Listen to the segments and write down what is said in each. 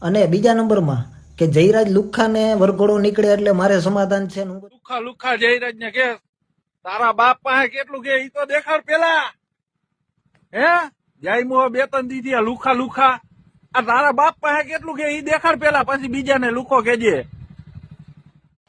અને બીજા નંબરમાં કે જયરાજ લુખ્ખાને વરઘોડો નીકળે એટલે મારે સમાધાન છે. લુખા જયરાજ ને કે તારા બાપ પાસે કેટલું કે ઈ તો દેખાડ પેલા. હે જયમો બે ત્રણ દીધી આ લુખા આ તારા બાપ પાસે કેટલું કે ઈ દેખાડ પેલા, પછી બીજાને લુખો કેજે.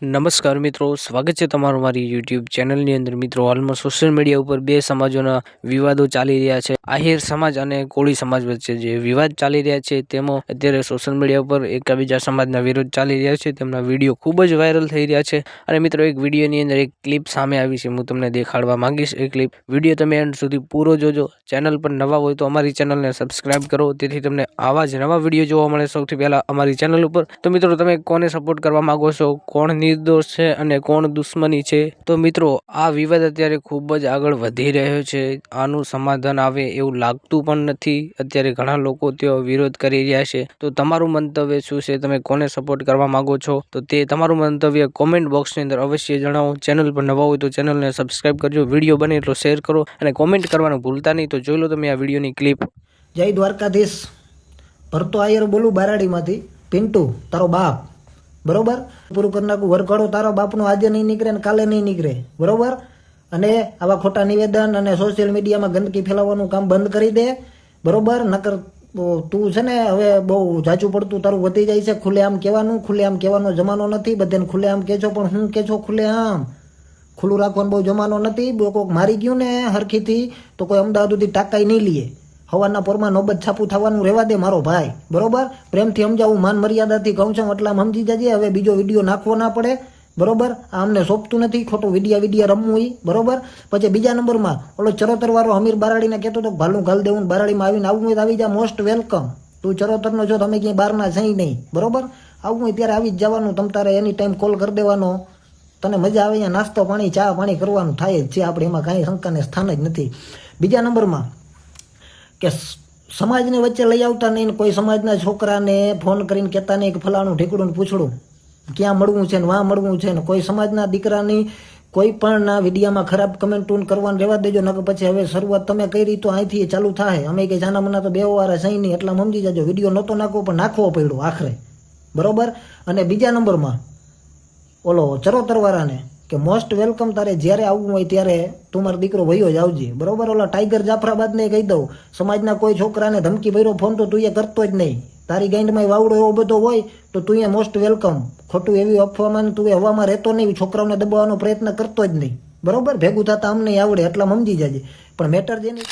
નમસ્કાર મિત્રો, સ્વાગત છે તમારું મારી યુટ્યુબ ચેનલની અંદર. મિત્રો, હાલમાં સોશિયલ મીડિયા ઉપર બે સમાજોના વિવાદો ચાલી રહ્યા છે. આહિર સમાજ અને કોળી સમાજ વચ્ચે જે વિવાદ ચાલી રહ્યા છે તેમાં અત્યારે સોશિયલ મીડિયા ઉપર એકબીજા સમાજના વિરોધ ચાલી રહ્યા છે. તેમના વિડીયો ખૂબ જ વાયરલ થઈ રહ્યા છે. અને મિત્રો, એક વિડીયોની અંદર એક ક્લિપ સામે આવી છે, હું તમને દેખાડવા માંગીશ એ ક્લિપ. વિડીયો તમે એન્ડ સુધી પૂરો જોજો. ચેનલ પર નવા હોય તો અમારી ચેનલને સબસ્ક્રાઇબ કરો, તેથી તમને આવા જ નવા વિડીયો જોવા મળે સૌથી પહેલા અમારી ચેનલ ઉપર. તો મિત્રો, તમે કોને સપોર્ટ કરવા માંગો છો, કોણ નિર્દોષ છે અને કોણ દુશ્મની છે? તો મિત્રો, આ વિવાદ અત્યારે ખૂબ જ આગળ વધી રહ્યો છે. આનું સમાધાન આવે એવું લાગતું પણ નથી. અત્યારે ઘણા લોકો તેઓ વિરોધ કરી રહ્યા છે. તો તમારું મંતવ્ય શું છે? તમે કોને સપોર્ટ કરવા માંગો છો? તો તે તમારું મંતવ્ય કોમેન્ટ બોક્સની અંદર અવશ્ય જણાવો. ચેનલ પર નવા હોય તો ચેનલને સબસ્ક્રાઇબ કરજો. વિડીયો બને એટલો શેર કરો અને કોમેન્ટ કરવાનું ભૂલતા નહીં. તો જોઈ લો તમે આ વિડીયોની ક્લિપ. જય દ્વારકાધીશ. ભરતો આયર બોલું બારાડીમાંથી. પિન્ટુ તારો બાપ, બરોબર? પૂરું કરી નાખું. વરઘોડો તારા બાપનો આજે નહીં નીકળે ને કાલે નહીં નીકળે, બરોબર? અને આવા ખોટા નિવેદન અને સોશિયલ મીડિયામાં ગંદકી ફેલાવવાનું કામ બંધ કરી દે, બરોબર? નકર તું છે ને હવે બહુ જાચું પડતું તારું વધી જાય છે. ખુલ્લેઆમ કહેવાનો જમાનો નથી. બધાને ખુલ્લેઆમ કહેજો, પણ હું કહેજો ખુલ્લેઆમ. ખુલ્લું રાખવાનો બહુ જમાનો નથી. કોઈક મારી ગયું ને હરખીથી તો કોઈ અમદાવાદ સુધી ટાકાઈ નહીં લે. હવાના પોરમાં નોબત છાપું થવાનું રહેવા દે મારો ભાઈ, બરોબર? પ્રેમથી સમજાવું, માન મર્યાદાથી કહું છું, એટલામાં સમજી જજે. હવે બીજો વિડીયો નાખવો ના પડે, બરોબર? આ અમને સોંપતું નથી ખોટું વિડીયા રમવું ઈ, બરોબર? પછી બીજા નંબરમાં ઓલો ચરોતર વાળો હમીર બારાડીને કહેતો હતો ભાલું ઘાલ દેવું, બારાડીમાં આવીને આવવું હોય તો આવી જા, મોસ્ટ વેલકમ. તું ચરોતરનો છો, તમે ક્યાંય બહારના જઈ નહીં, બરોબર? આવવું હોય ત્યારે આવી જ જવાનું. તમ તારે એની ટાઈમ કોલ કરી દેવાનો. તને મજા આવે અહીંયા નાસ્તો પાણી ચા પાણી કરવાનું થાય જ છે. આપણે એમાં કાંઈ શંકાને સ્થાન જ નથી. બીજા નંબરમાં કે સમાજને વચ્ચે લઈ આવતા નહીં. કોઈ સમાજના છોકરાને ફોન કરીને કહેતા નહીં કે ફલાણું ઢીકડું ને પૂછડું ક્યાં મળવું છે ને વાં મળવું છે ને. કોઈ સમાજના દીકરાની કોઈ પણ ના વિડીયામાં ખરાબ કમેન્ટૂન કરવાનું રહેવા દેજો. નકર પછી હવે શરૂઆત તમે કરી તો અહીંથી ચાલુ થાય. અમે કંઈ જાના મના તો બે વાર સહી નહીં, એટલા સમજી જજો. વિડીયો નહોતો નાખવો પણ નાખવો પડ્યો આખરે, બરોબર? અને બીજા નંબરમાં ઓલો ચરોતરવાળાને કે મોસ્ટ વેલકમ, તારે જ્યારે આવવું હોય ત્યારે તું મારો દીકરો વયો જ આવજે, બરોબર? ઓલા ટાઈગર જાફરાબાદને કહી દઉં, સમાજના કોઈ છોકરાને ધમકી ભર્યો ફોન તો તું એ કરતો જ નહીં. તારી ગાંડમાં વાવડો એવો બધો હોય તો તું એ મોસ્ટ વેલકમ. ખોટું એવી અફવામાં તું એ હવામાં રહેતો નહીં, છોકરાઓને દબાવવાનો પ્રયત્ન કરતો જ નહીં, બરોબર? ભેગું થતા અમને આવડે, એટલા સમજી જજે. પણ મેટર જેની